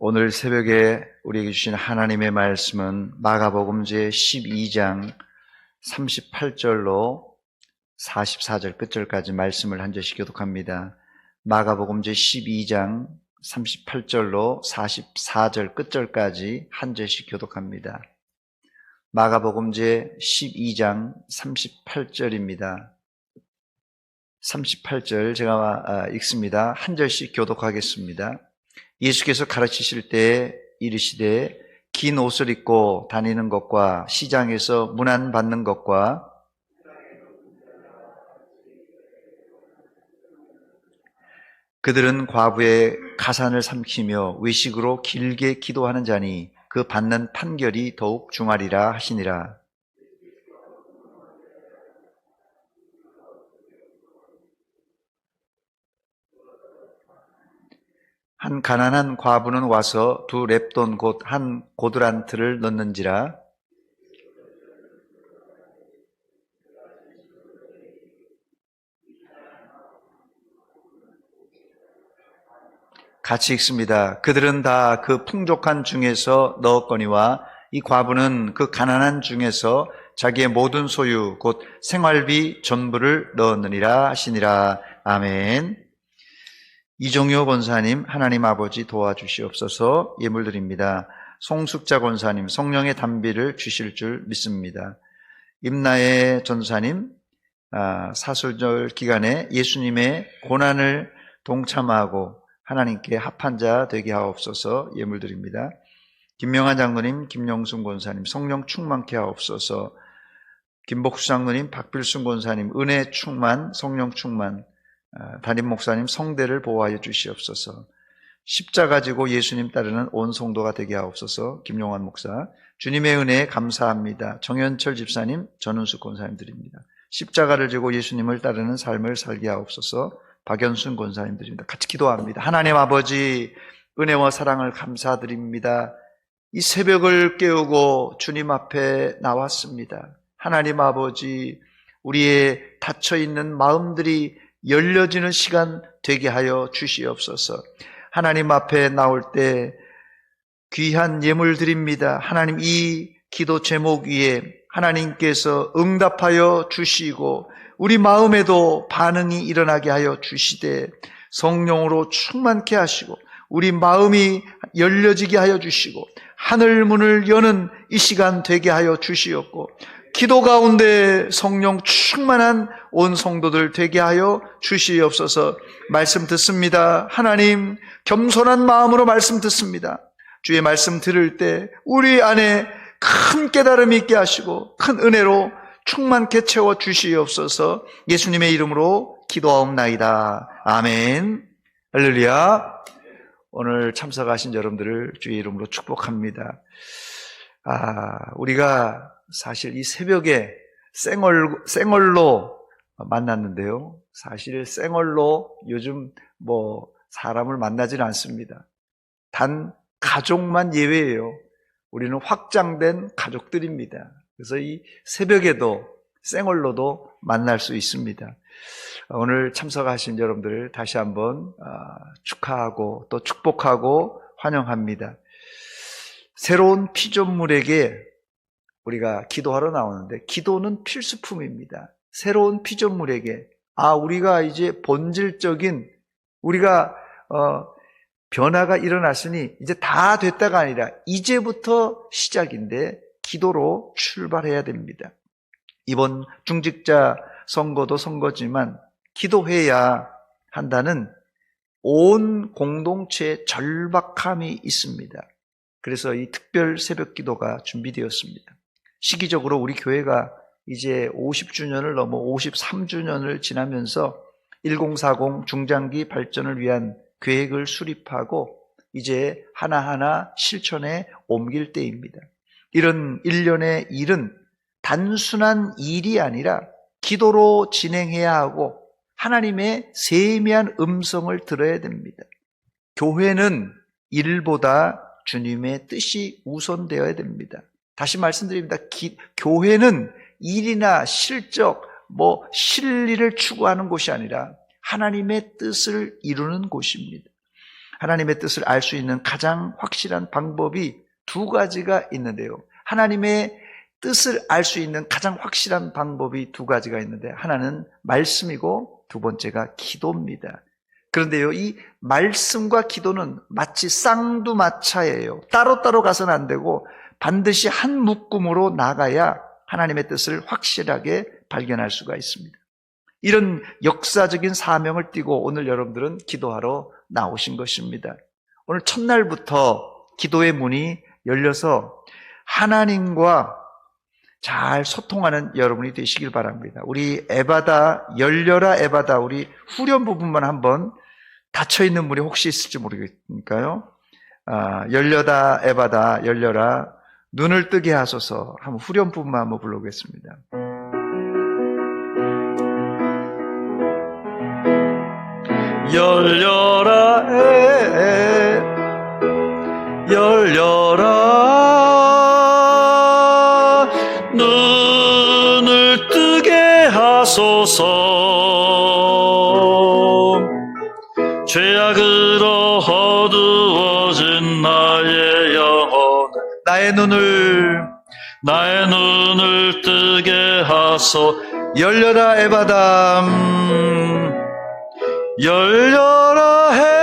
오늘 새벽에 우리에게 주신 하나님의 말씀은 마가복음 제 12장 38절로 44절 끝절까지 말씀을 한 절씩 교독합니다. 마가복음 제 12장 38절로 44절 끝절까지 한 절씩 교독합니다. 마가복음 제 12장 38절입니다. 38절 제가 읽습니다. 한 절씩 교독하겠습니다. 예수께서 가르치실 때 이르시되 긴 옷을 입고 다니는 것과 시장에서 문안 받는 것과 그들은 과부의 가산을 삼키며 외식으로 길게 기도하는 자니 그 받는 판결이 더욱 중하리라 하시니라. 한 가난한 과부는 와서 두 렙돈 곧 한 고드란트를 넣는지라. 같이 읽습니다. 그들은 다 그 풍족한 중에서 넣었거니와 이 과부는 그 가난한 중에서 자기의 모든 소유 곧 생활비 전부를 넣었느니라 하시니라. 아멘. 이종효 권사님, 하나님 아버지 도와주시옵소서. 예물드립니다. 송숙자 권사님, 성령의 단비를 주실 줄 믿습니다. 임나혜 전사님, 사술절 기간에 예수님의 고난을 동참하고 하나님께 합한 자 되게 하옵소서. 예물드립니다. 김명환 장로님, 김영순 권사님, 성령 충만케 하옵소서. 김복수 장로님, 박필순 권사님, 은혜 충만, 성령 충만, 담임 목사님 성대를 보호하여 주시옵소서. 십자가 지고 예수님 따르는 온 성도가 되게 하옵소서. 김용환 목사, 주님의 은혜에 감사합니다. 정현철 집사님, 전은숙 권사님 드립니다. 십자가를 지고 예수님을 따르는 삶을 살게 하옵소서. 박연순 권사님 드립니다. 같이 기도합니다. 하나님 아버지, 은혜와 사랑을 감사드립니다. 이 새벽을 깨우고 주님 앞에 나왔습니다. 하나님 아버지, 우리의 닫혀있는 마음들이 열려지는 시간 되게 하여 주시옵소서. 하나님 앞에 나올 때 귀한 예물 드립니다. 하나님, 이 기도 제목 위에 하나님께서 응답하여 주시고 우리 마음에도 반응이 일어나게 하여 주시되 성령으로 충만케 하시고 우리 마음이 열려지게 하여 주시고 하늘 문을 여는 이 시간 되게 하여 주시옵고 기도 가운데 성령 충만한 온 성도들 되게 하여 주시옵소서. 말씀 듣습니다. 하나님, 겸손한 마음으로 말씀 듣습니다. 주의 말씀 들을 때 우리 안에 큰 깨달음이 있게 하시고 큰 은혜로 충만케 채워 주시옵소서. 예수님의 이름으로 기도하옵나이다. 아멘. 할렐루야. 오늘 참석하신 여러분들을 주의 이름으로 축복합니다. 우리가 사실 이 새벽에 생얼로 만났는데요. 사실 생얼로 요즘 사람을 만나지는 않습니다. 단 가족만 예외예요. 우리는 확장된 가족들입니다. 그래서 이 새벽에도 생얼로도 만날 수 있습니다. 오늘 참석하신 여러분들을 다시 한번 축하하고 또 축복하고 환영합니다. 새로운 피조물에게 우리가 기도하러 나오는데 기도는 필수품입니다. 새로운 피조물에게 우리가 이제 본질적인 우리가 변화가 일어났으니 이제 다 됐다가 아니라 이제부터 시작인데 기도로 출발해야 됩니다. 이번 중직자 선거도 선거지만 기도해야 한다는 온 공동체의 절박함이 있습니다. 그래서 이 특별 새벽 기도가 준비되었습니다. 시기적으로 우리 교회가 이제 50주년을 넘어 53주년을 지나면서 1040 중장기 발전을 위한 계획을 수립하고 이제 하나하나 실천에 옮길 때입니다. 이런 일련의 일은 단순한 일이 아니라 기도로 진행해야 하고 하나님의 세미한 음성을 들어야 됩니다. 교회는 일보다 주님의 뜻이 우선되어야 됩니다. 다시 말씀드립니다. 교회는 일이나 실적, 실리를 추구하는 곳이 아니라 하나님의 뜻을 이루는 곳입니다. 하나님의 뜻을 알 수 있는 가장 확실한 방법이 두 가지가 있는데요. 하나님의 뜻을 알 수 있는 가장 확실한 방법이 두 가지가 있는데, 하나는 말씀이고 두 번째가 기도입니다. 그런데요, 이 말씀과 기도는 마치 쌍두마차예요. 따로따로 가서는 안 되고 반드시 한 묶음으로 나가야 하나님의 뜻을 확실하게 발견할 수가 있습니다. 이런 역사적인 사명을 띠고 오늘 여러분들은 기도하러 나오신 것입니다. 오늘 첫날부터 기도의 문이 열려서 하나님과 잘 소통하는 여러분이 되시길 바랍니다. 우리 에바다, 열려라 에바다, 우리 후렴 부분만 한번 닫혀있는 문이 혹시 있을지 모르겠으니까요. 열려다 에바다, 열려라, 눈을 뜨게 하소서. 한번 후렴 부분만 한번 불러보겠습니다. 열려라 열려라, 눈을 뜨게 하소서. 죄악으로 어두워진 나의 영혼, 나의 눈을 뜨게 하소. 열려라 에바담, 열려라 해바다,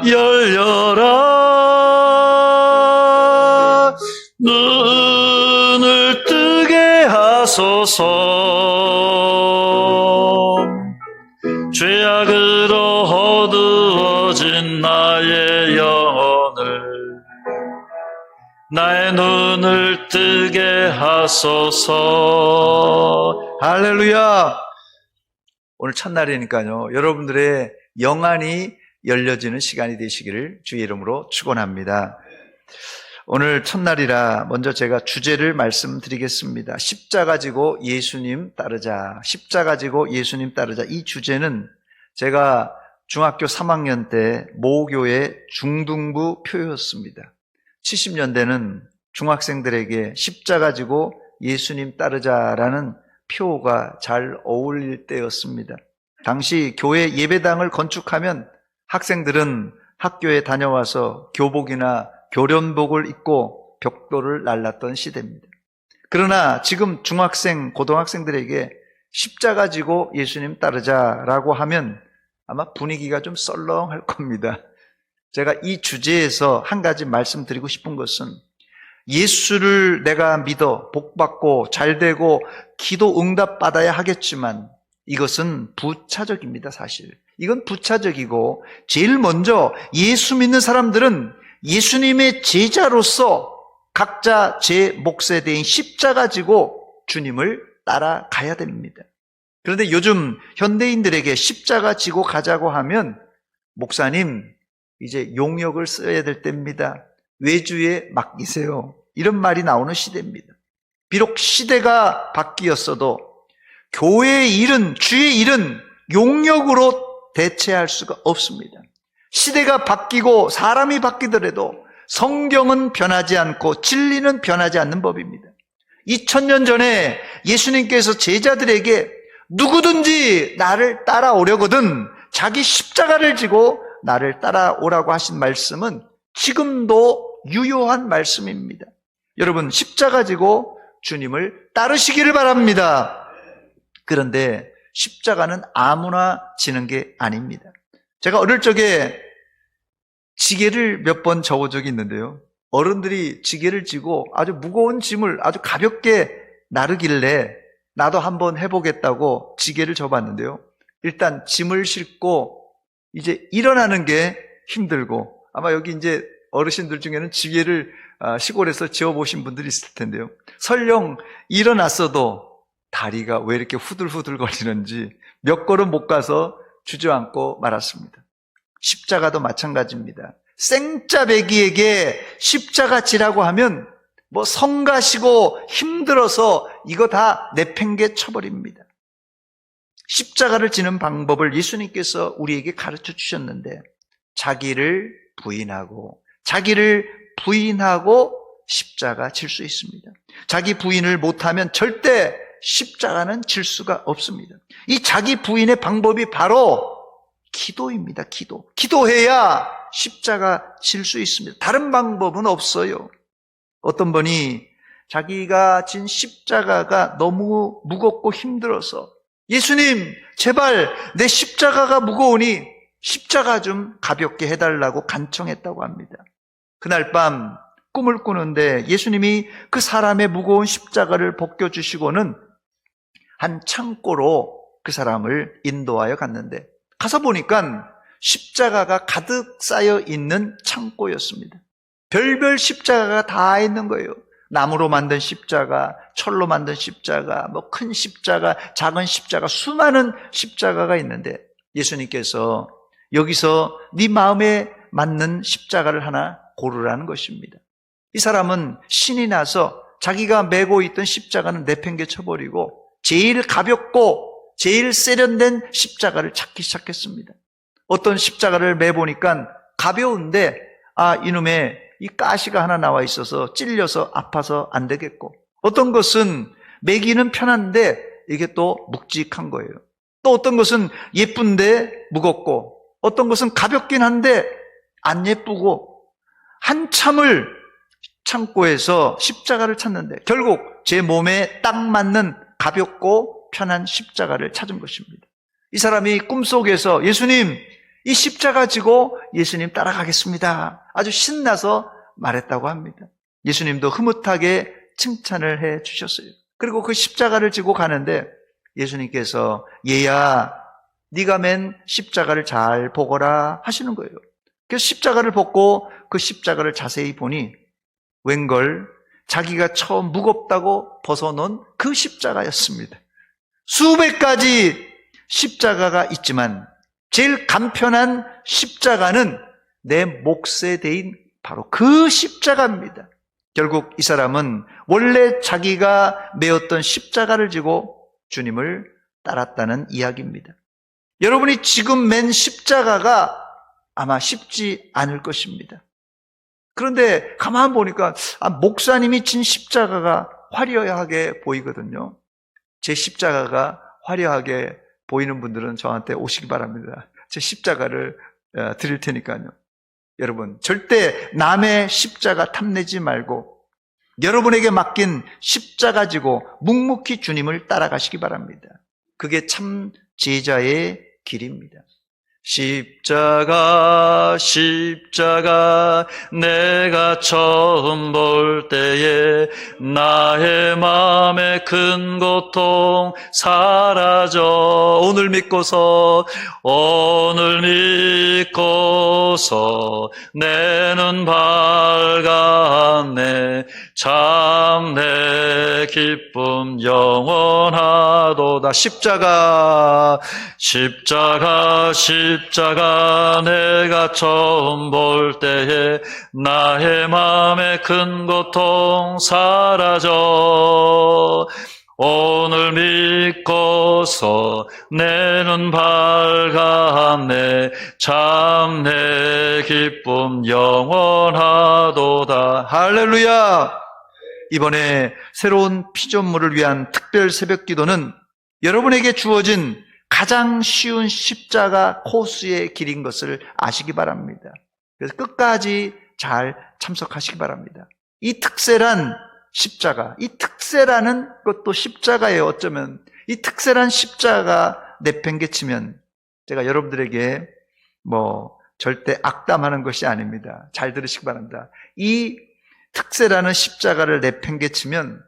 열려라, 눈을 뜨게 하소서. 죄악으로 어두워진 나의 영혼을, 나의 눈을 뜨게 하소서. 할렐루야. 오늘 첫날이니까요, 여러분들의 영안이 열려지는 시간이 되시기를 주의 이름으로 축원합니다. 오늘 첫날이라 먼저 제가 주제를 말씀드리겠습니다. 십자가 지고 예수님 따르자. 십자가 지고 예수님 따르자. 이 주제는 제가 중학교 3학년 때 모교의 중등부 표였습니다. 70년대는 중학생들에게 십자가 지고 예수님 따르자라는 표가 잘 어울릴 때였습니다. 당시 교회 예배당을 건축하면 학생들은 학교에 다녀와서 교복이나 교련복을 입고 벽돌을 날랐던 시대입니다. 그러나 지금 중학생, 고등학생들에게 십자가 지고 예수님 따르자라고 하면 아마 분위기가 좀 썰렁할 겁니다. 제가 이 주제에서 한 가지 말씀드리고 싶은 것은, 예수를 내가 믿어 복받고 잘되고 기도 응답 받아야 하겠지만 이것은 부차적입니다. 사실 이건 부차적이고, 제일 먼저 예수 믿는 사람들은 예수님의 제자로서 각자 제 몫에 대인 십자가 지고 주님을 따라가야 됩니다. 그런데 요즘 현대인들에게 십자가 지고 가자고 하면, 목사님 이제 용역을 써야 될 때입니다, 외주에 맡기세요, 이런 말이 나오는 시대입니다. 비록 시대가 바뀌었어도 교회의 일은, 주의 일은 용역으로 대체할 수가 없습니다. 시대가 바뀌고 사람이 바뀌더라도 성경은 변하지 않고 진리는 변하지 않는 법입니다. 2000년 전에 예수님께서 제자들에게 누구든지 나를 따라오려거든 자기 십자가를 지고 나를 따라오라고 하신 말씀은 지금도 유효한 말씀입니다. 여러분, 십자가 지고 주님을 따르시기를 바랍니다. 그런데 십자가는 아무나 지는 게 아닙니다. 제가 어릴 적에 지게를 몇 번 접은 적이 있는데요, 어른들이 지게를 지고 아주 무거운 짐을 아주 가볍게 나르길래 나도 한번 해보겠다고 지게를 접었는데요, 일단 짐을 싣고 이제 일어나는 게 힘들고, 아마 여기 이제 어르신들 중에는 지게를 시골에서 지어보신 분들이 있을 텐데요, 설령 일어났어도 다리가 왜 이렇게 후들후들 거리는지 몇 걸음 못 가서 주저앉고 말았습니다. 십자가도 마찬가지입니다. 생짜배기에게 십자가 지라고 하면 뭐 성가시고 힘들어서 이거 다 내팽개 쳐버립니다. 십자가를 지는 방법을 예수님께서 우리에게 가르쳐 주셨는데, 자기를 부인하고 십자가 질 수 있습니다. 자기 부인을 못하면 절대 십자가는 질 수가 없습니다. 이 자기 부인의 방법이 바로 기도입니다. 기도해야 십자가 질 수 있습니다. 다른 방법은 없어요. 어떤 분이 자기가 진 십자가가 너무 무겁고 힘들어서 예수님 제발 내 십자가가 무거우니 십자가 좀 가볍게 해달라고 간청했다고 합니다. 그날 밤 꿈을 꾸는데 예수님이 그 사람의 무거운 십자가를 벗겨주시고는 한 창고로 그 사람을 인도하여 갔는데 가서 보니까 십자가가 가득 쌓여 있는 창고였습니다. 별별 십자가가 다 있는 거예요. 나무로 만든 십자가, 철로 만든 십자가, 큰 십자가, 작은 십자가, 수많은 십자가가 있는데 예수님께서 여기서 네 마음에 맞는 십자가를 하나 고르라는 것입니다. 이 사람은 신이 나서 자기가 메고 있던 십자가는 내팽개쳐버리고 제일 가볍고 제일 세련된 십자가를 찾기 시작했습니다. 어떤 십자가를 매보니까 가벼운데 이놈의 이 가시가 하나 나와 있어서 찔려서 아파서 안 되겠고, 어떤 것은 매기는 편한데 이게 또 묵직한 거예요. 또 어떤 것은 예쁜데 무겁고, 어떤 것은 가볍긴 한데 안 예쁘고, 한참을 창고에서 십자가를 찾는데 결국 제 몸에 딱 맞는 가볍고 편한 십자가를 찾은 것입니다. 이 사람이 꿈속에서 예수님 이 십자가 지고 예수님 따라가겠습니다, 아주 신나서 말했다고 합니다. 예수님도 흐뭇하게 칭찬을 해 주셨어요. 그리고 그 십자가를 지고 가는데 예수님께서 얘야 네가 맨 십자가를 잘 보거라 하시는 거예요. 그래서 십자가를 벗고 그 십자가를 자세히 보니 웬걸 자기가 처음 무겁다고 벗어놓은 그 십자가였습니다. 수백 가지 십자가가 있지만 제일 간편한 십자가는 내 몫에 대인 바로 그 십자가입니다. 결국 이 사람은 원래 자기가 메었던 십자가를 지고 주님을 따랐다는 이야기입니다. 여러분이 지금 맨 십자가가 아마 쉽지 않을 것입니다. 그런데 가만 보니까 목사님이 진 십자가가 화려하게 보이거든요. 제 십자가가 화려하게 보이는 분들은 저한테 오시기 바랍니다. 제 십자가를 드릴 테니까요. 여러분 절대 남의 십자가 탐내지 말고 여러분에게 맡긴 십자가 지고 묵묵히 주님을 따라가시기 바랍니다. 그게 참 제자의 길입니다. 십자가 내가 처음 볼 때에 나의 마음의 큰 고통 사라져 오늘 믿고서 내 눈 밝았네 참 내 기쁨 영원하도다. 십자가 내가 처음 볼 때에 나의 마음의 큰 고통 사라져 오늘 믿고서 내 눈 밝았네 참 내 기쁨 영원하도다. 할렐루야. 이번에 새로운 피조물을 위한 특별 새벽 기도는 여러분에게 주어진 가장 쉬운 십자가 코스의 길인 것을 아시기 바랍니다. 그래서 끝까지 잘 참석하시기 바랍니다. 이 특세란 십자가, 이 특세라는 것도 십자가예요. 어쩌면 이 특세란 십자가 내팽개치면 제가 여러분들에게 절대 악담하는 것이 아닙니다. 잘 들으시기 바랍니다. 이 특세라는 십자가를 내팽개치면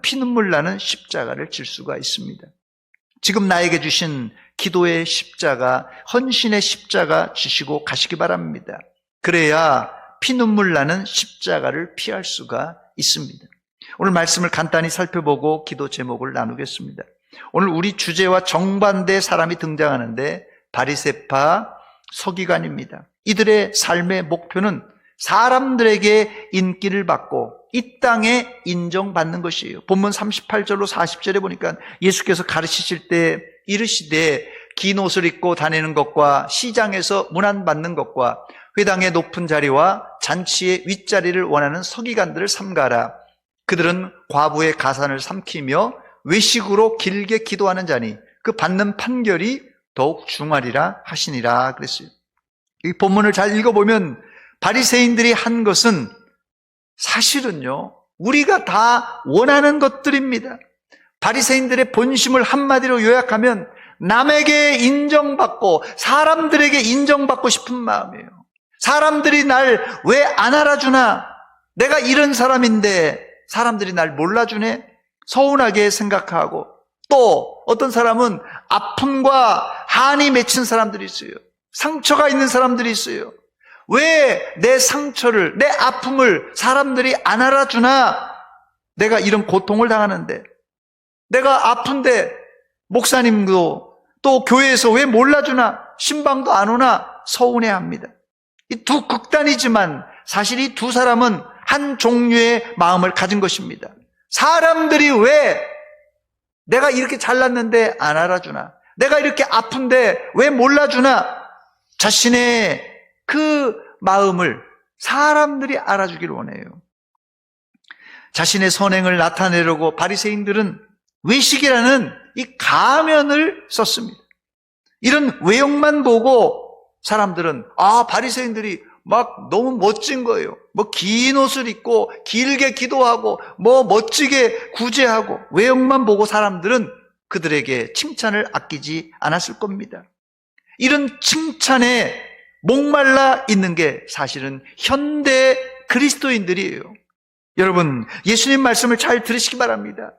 피눈물 나는 십자가를 질 수가 있습니다. 지금 나에게 주신 기도의 십자가, 헌신의 십자가 지시고 가시기 바랍니다. 그래야 피눈물 나는 십자가를 피할 수가 있습니다. 오늘 말씀을 간단히 살펴보고 기도 제목을 나누겠습니다. 오늘 우리 주제와 정반대의 사람이 등장하는데 바리새파, 서기관입니다. 이들의 삶의 목표는 사람들에게 인기를 받고 이 땅에 인정받는 것이에요. 본문 38절로 40절에 보니까 예수께서 가르치실 때 이르시되 긴 옷을 입고 다니는 것과 시장에서 문안받는 것과 회당의 높은 자리와 잔치의 윗자리를 원하는 서기관들을 삼가라. 그들은 과부의 가산을 삼키며 외식으로 길게 기도하는 자니 그 받는 판결이 더욱 중하리라 하시니라 그랬어요. 이 본문을 잘 읽어보면 바리새인들이 한 것은 사실은요, 우리가 다 원하는 것들입니다. 바리새인들의 본심을 한마디로 요약하면 남에게 인정받고 사람들에게 인정받고 싶은 마음이에요. 사람들이 날 왜 안 알아주나? 내가 이런 사람인데 사람들이 날 몰라주네? 서운하게 생각하고, 또 어떤 사람은 아픔과 한이 맺힌 사람들이 있어요. 상처가 있는 사람들이 있어요. 왜 내 상처를, 내 아픔을 사람들이 안 알아주나? 내가 이런 고통을 당하는데, 내가 아픈데 목사님도 또 교회에서 왜 몰라주나? 신방도 안 오나? 서운해합니다. 이 두 극단이지만 사실 이 두 사람은 한 종류의 마음을 가진 것입니다. 사람들이 왜 내가 이렇게 잘났는데 안 알아주나? 내가 이렇게 아픈데 왜 몰라주나? 자신의 그 마음을 사람들이 알아주기를 원해요. 자신의 선행을 나타내려고 바리새인들은 외식이라는 이 가면을 썼습니다. 이런 외형만 보고 사람들은 바리새인들이 막 너무 멋진 거예요. 뭐 긴 옷을 입고 길게 기도하고 뭐 멋지게 구제하고, 외형만 보고 사람들은 그들에게 칭찬을 아끼지 않았을 겁니다. 이런 칭찬에 목말라 있는 게 사실은 현대 그리스도인들이에요. 여러분, 예수님 말씀을 잘 들으시기 바랍니다.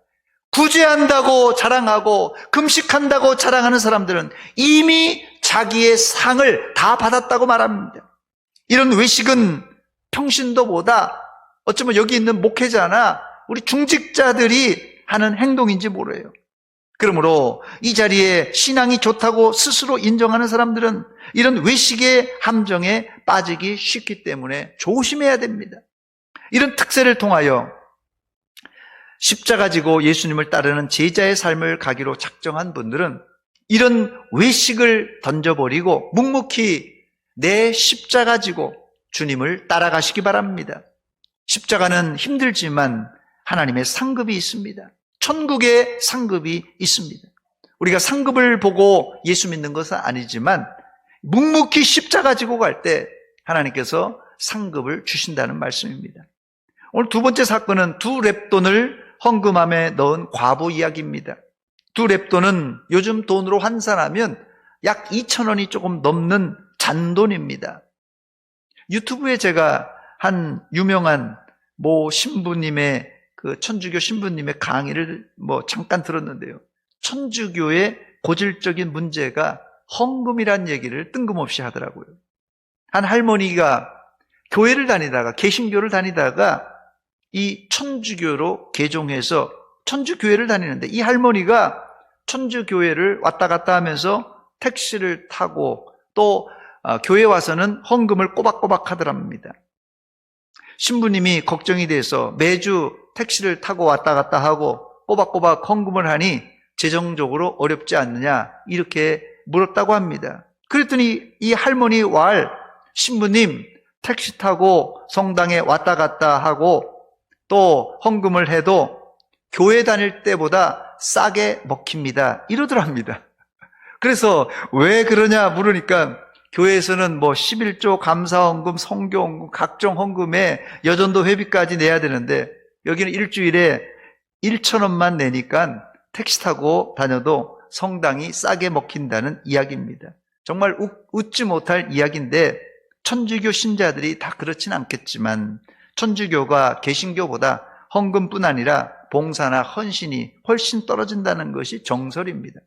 구제한다고 자랑하고 금식한다고 자랑하는 사람들은 이미 자기의 상을 다 받았다고 말합니다. 이런 외식은 평신도보다 어쩌면 여기 있는 목회자나 우리 중직자들이 하는 행동인지 모르요. 그러므로 이 자리에 신앙이 좋다고 스스로 인정하는 사람들은 이런 외식의 함정에 빠지기 쉽기 때문에 조심해야 됩니다. 이런 특세를 통하여 십자가 지고 예수님을 따르는 제자의 삶을 가기로 작정한 분들은 이런 외식을 던져버리고 묵묵히 내 십자가 지고 주님을 따라가시기 바랍니다. 십자가는 힘들지만 하나님의 상급이 있습니다. 천국의 상급이 있습니다. 우리가 상급을 보고 예수 믿는 것은 아니지만 묵묵히 십자가 지고 갈 때 하나님께서 상급을 주신다는 말씀입니다. 오늘 두 번째 사건은 두 렙돈을 헌금함에 넣은 과부 이야기입니다. 두 렙돈은 요즘 돈으로 환산하면 약 2,000원이 조금 넘는 잔돈입니다. 유튜브에 제가 한 유명한 모 신부님의 천주교 신부님의 강의를 잠깐 들었는데요. 천주교의 고질적인 문제가 헌금이란 얘기를 뜬금없이 하더라고요. 한 할머니가 교회를 다니다가, 개신교를 다니다가 이 천주교로 개종해서 천주교회를 다니는데, 이 할머니가 천주교회를 왔다 갔다 하면서 택시를 타고 또 교회 와서는 헌금을 꼬박꼬박 하더랍니다. 신부님이 걱정이 돼서 매주 택시를 타고 왔다 갔다 하고 꼬박꼬박 헌금을 하니 재정적으로 어렵지 않느냐 이렇게 물었다고 합니다. 그랬더니 이 할머니 왈, 신부님 택시 타고 성당에 왔다 갔다 하고 또 헌금을 해도 교회 다닐 때보다 싸게 먹힙니다 이러더랍니다. 그래서 왜 그러냐 물으니까 교회에서는 11조 감사헌금, 성교헌금, 각종 헌금에 여전도 회비까지 내야 되는데 여기는 일주일에 1,000원만 내니까 택시 타고 다녀도 성당이 싸게 먹힌다는 이야기입니다. 정말 웃지 못할 이야기인데 천주교 신자들이 다 그렇진 않겠지만 천주교가 개신교보다 헌금뿐 아니라 봉사나 헌신이 훨씬 떨어진다는 것이 정설입니다.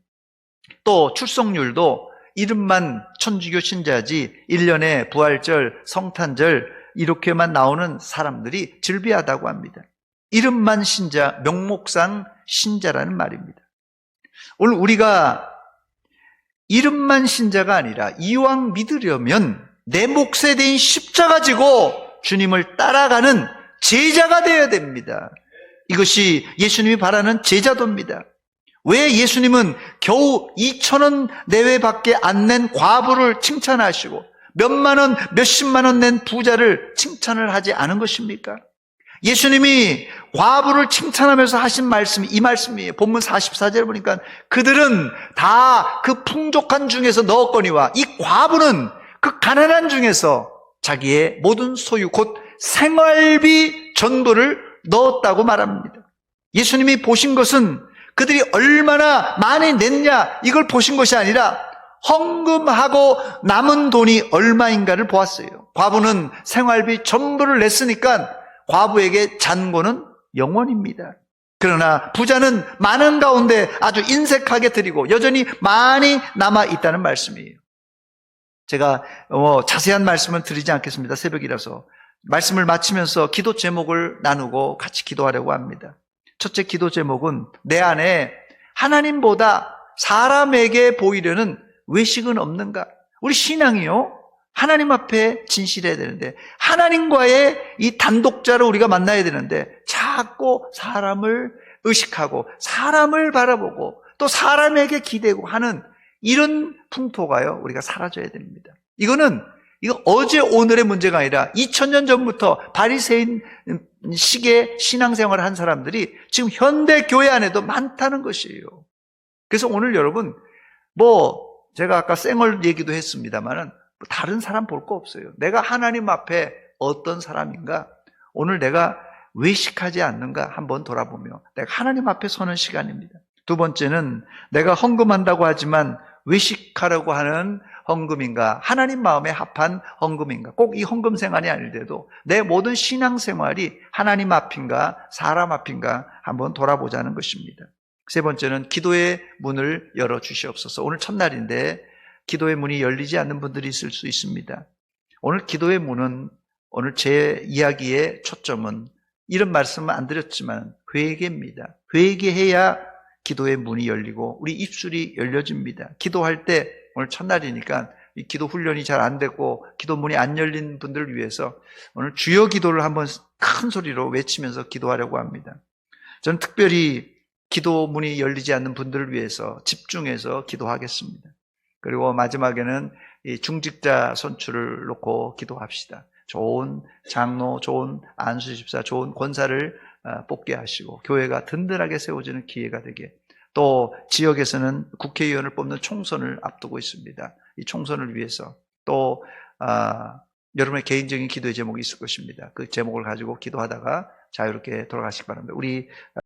또 출석률도 이름만 천주교 신자지 1년에 부활절, 성탄절 이렇게만 나오는 사람들이 즐비하다고 합니다. 이름만 신자, 명목상 신자라는 말입니다. 오늘 우리가 이름만 신자가 아니라 이왕 믿으려면 내 몫에 대인 십자가 지고 주님을 따라가는 제자가 되어야 됩니다. 이것이 예수님이 바라는 제자도입니다. 왜 예수님은 겨우 2,000원 내외밖에 안 낸 과부를 칭찬하시고 몇만 원, 몇십만 원 낸 부자를 칭찬을 하지 않은 것입니까? 예수님이 과부를 칭찬하면서 하신 말씀이 이 말씀이에요. 본문 44절 보니까 그들은 다 그 풍족한 중에서 넣었거니와 이 과부는 그 가난한 중에서 자기의 모든 소유 곧 생활비 전부를 넣었다고 말합니다. 예수님이 보신 것은 그들이 얼마나 많이 냈냐 이걸 보신 것이 아니라 헌금하고 남은 돈이 얼마인가를 보았어요. 과부는 생활비 전부를 냈으니까 과부에게 잔고는 영원입니다. 그러나 부자는 많은 가운데 아주 인색하게 드리고 여전히 많이 남아 있다는 말씀이에요. 제가 자세한 말씀은 드리지 않겠습니다. 새벽이라서. 말씀을 마치면서 기도 제목을 나누고 같이 기도하려고 합니다. 첫째 기도 제목은 내 안에 하나님보다 사람에게 보이려는 외식은 없는가? 우리 신앙이요, 하나님 앞에 진실해야 되는데 하나님과의 이 단독자를 우리가 만나야 되는데 자꾸 사람을 의식하고 사람을 바라보고 또 사람에게 기대고 하는 이런 풍토가요 우리가 사라져야 됩니다. 이거 어제 오늘의 문제가 아니라 2000년 전부터 바리새인 식의 신앙생활을 한 사람들이 지금 현대 교회 안에도 많다는 것이에요. 그래서 오늘 여러분 제가 아까 쌩얼 얘기도 했습니다만은 다른 사람 볼 거 없어요. 내가 하나님 앞에 어떤 사람인가? 오늘 내가 외식하지 않는가 한번 돌아보며 내가 하나님 앞에 서는 시간입니다. 두 번째는 내가 헌금한다고 하지만 외식하려고 하는 헌금인가? 하나님 마음에 합한 헌금인가? 꼭 이 헌금 생활이 아닐때도 내 모든 신앙생활이 하나님 앞인가? 사람 앞인가? 한번 돌아보자는 것입니다. 세 번째는 기도의 문을 열어주시옵소서. 오늘 첫날인데 기도의 문이 열리지 않는 분들이 있을 수 있습니다. 오늘 기도의 문은 오늘 제 이야기의 초점은 이런 말씀은 안 드렸지만 회개입니다. 회개해야 기도의 문이 열리고 우리 입술이 열려집니다. 기도할 때 오늘 첫날이니까 이 기도 훈련이 잘 안 됐고 기도 문이 안 열린 분들을 위해서 오늘 주여 기도를 한번 큰 소리로 외치면서 기도하려고 합니다. 저는 특별히 기도 문이 열리지 않는 분들을 위해서 집중해서 기도하겠습니다. 그리고 마지막에는 이 중직자 선출을 놓고 기도합시다. 좋은 장로, 좋은 안수집사, 좋은 권사를 뽑게 하시고 교회가 든든하게 세워지는 기회가 되게, 또 지역에서는 국회의원을 뽑는 총선을 앞두고 있습니다. 이 총선을 위해서 또 여러분의 개인적인 기도의 제목이 있을 것입니다. 그 제목을 가지고 기도하다가 자유롭게 돌아가시기 바랍니다. 우리